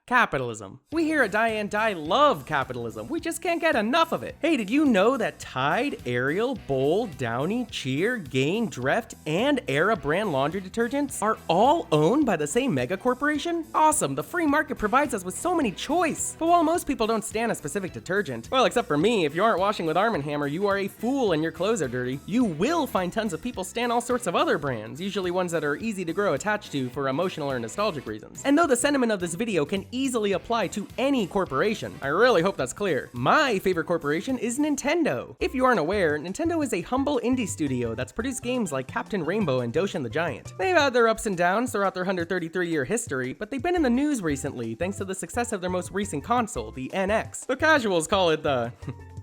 Capitalism. We here at DieAntDie love capitalism. We just can't get enough of it. Hey, did you know that Tide, Ariel, Bowl, Downy, Cheer, Gain, Dreft, and Era brand laundry detergents are all owned by the same mega corporation? Awesome, the free market provides us with so many choice. But while most people don't stand a specific detergent, well, except for me, if you aren't washing with Arm & Hammer, you are a fool and your clothes are dirty. You will find tons of people stand all sorts of other brands, usually ones that are easy to grow attached to for emotional or nostalgic reasons. And though the sentiment of this video can easily apply to any corporation, I really hope that's clear. My favorite corporation is Nintendo. If you aren't aware, Nintendo is a humble indie studio that's produced games like Captain Rainbow and Doshin the Giant. They've had their ups and downs throughout their 133-year history, but they've been in the news recently thanks to the success of their most recent console, the NX. The casuals call it the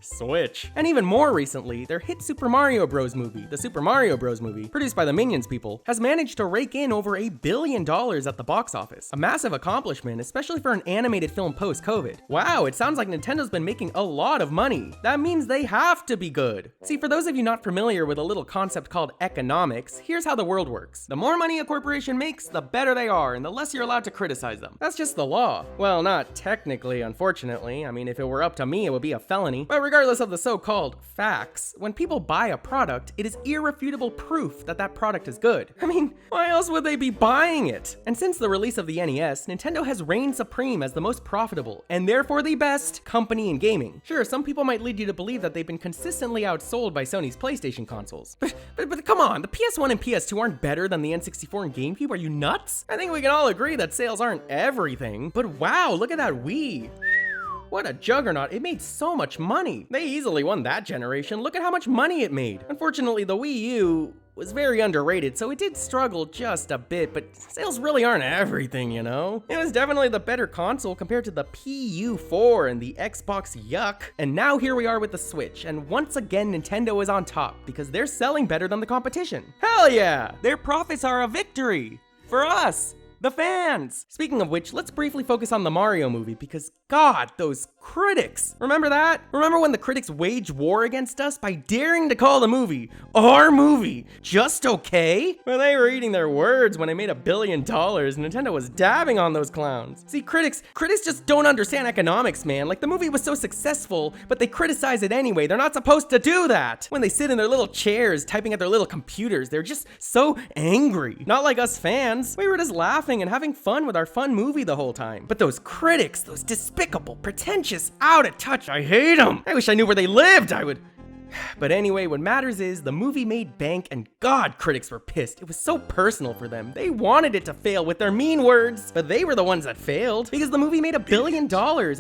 Switch. And even more recently, their hit Super Mario Bros. Movie, the Super Mario Bros. Movie, produced by the Minions people, has managed to rake in over $1 billion at the box office. A massive accomplishment, especially for an animated film post-COVID. Wow, it sounds like Nintendo's been making a lot of money. That means they have to be good. See, for those of you not familiar with a little concept called economics, here's how the world works. The more money a corporation makes, the better they are, and the less you're allowed to criticize them. That's just the law. Well, not technically, unfortunately. I mean, if it were up to me, it would be a felony. But regardless of the so-called facts, when people buy a product, it is irrefutable proof that that product is good. I mean, why else would they be buying it? And since the release of the NES, Nintendo has reigned supreme as the most profitable, and therefore the best, company in gaming. Sure, some people might lead you to believe that they've been consistently outsold by Sony's PlayStation consoles. But come on, the PS1 and PS2 aren't better than the N64 and GameCube, are you nuts? I think we can all agree that sales aren't everything, but wow, look at that Wii. What a juggernaut, it made so much money. They easily won that generation, look at how much money it made. Unfortunately, the Wii U was very underrated, so it did struggle just a bit, but sales really aren't everything, you know? It was definitely the better console compared to the PU4 and the Xbox Yuck. And now here we are with the Switch, and once again Nintendo is on top because they're selling better than the competition. Hell yeah! Their profits are a victory! For us! The fans! Speaking of which, let's briefly focus on the Mario movie because God, those critics! Remember that? Remember when the critics waged war against us by daring to call the movie, our movie, just okay? Well, they were eating their words when it made $1 billion. Nintendo was dabbing on those clowns. See, critics just don't understand economics, man. Like, the movie was so successful, but they criticize it anyway. They're not supposed to do that. When they sit in their little chairs, typing at their little computers, they're just so angry. Not like us fans. We were just laughing and having fun with our fun movie the whole time. But those critics, those despicable, pretentious, out of touch, I hate them. I wish I knew where they lived. But anyway, what matters is the movie made bank and God, critics were pissed. It was so personal for them. They wanted it to fail with their mean words, but they were the ones that failed because the movie made $1 billion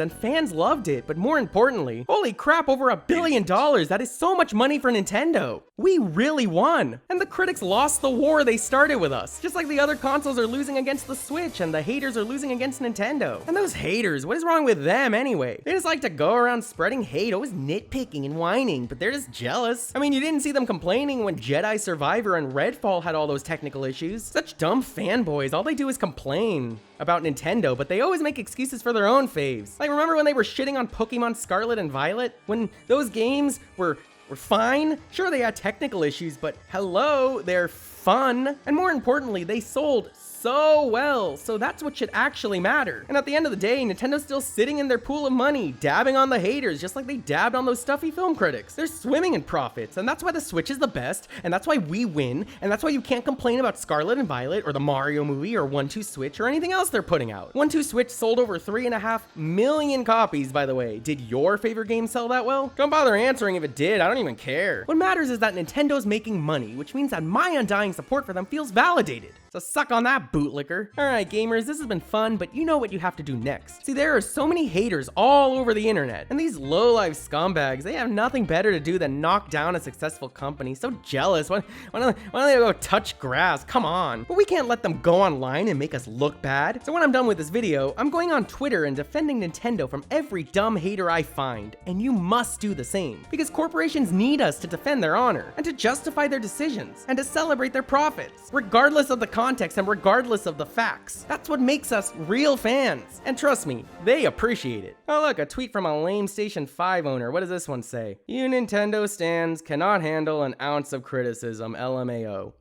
and fans loved it. But more importantly, holy crap, over $1 billion. That is so much money for Nintendo. We really won. And the critics lost the war they started with us. Just like the other consoles are losing against the Switch and the haters are losing against Nintendo. And those haters, what is wrong with them anyway? They just like to go around spreading hate, always nitpicking and whining, but they're just jealous. I mean, you didn't see them complaining when Jedi Survivor and Redfall had all those technical issues. Such dumb fanboys, all they do is complain about Nintendo, but they always make excuses for their own faves. Like, remember when they were shitting on Pokemon Scarlet and Violet? When those games were fine? Sure, they had technical issues, but hello, they're fun. And more importantly, they sold so well, so that's what should actually matter. And at the end of the day, Nintendo's still sitting in their pool of money, dabbing on the haters, just like they dabbed on those stuffy film critics. They're swimming in profits, and that's why the Switch is the best, and that's why we win, and that's why you can't complain about Scarlet and Violet, or the Mario movie, or 1-2 Switch, or anything else they're putting out. 1-2 Switch sold over 3.5 million copies, by the way. Did your favorite game sell that well? Don't bother answering if it did, I don't even care. What matters is that Nintendo's making money, which means that my undying support for them feels validated. So suck on that, bootlicker. Alright gamers, this has been fun, but you know what you have to do next. See, there are so many haters all over the internet, and these low-life scumbags, they have nothing better to do than knock down a successful company. So jealous, why don't they go touch grass? Come on. But we can't let them go online and make us look bad. So when I'm done with this video, I'm going on Twitter and defending Nintendo from every dumb hater I find, and you must do the same. Because corporations need us to defend their honor, and to justify their decisions, and to celebrate their profits, regardless of the context and regardless of the facts. That's what makes us real fans. And trust me, they appreciate it. Oh look, a tweet from a lame Station 5 owner. What does this one say? You Nintendo stands cannot handle an ounce of criticism, LMAO.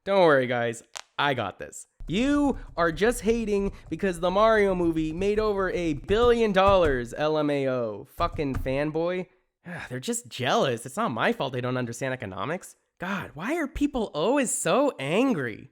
Don't worry guys, I got this. You are just hating because the Mario movie made over $1 billion, LMAO. Fucking fanboy. They're just jealous. It's not my fault they don't understand economics. God, why are people always so angry?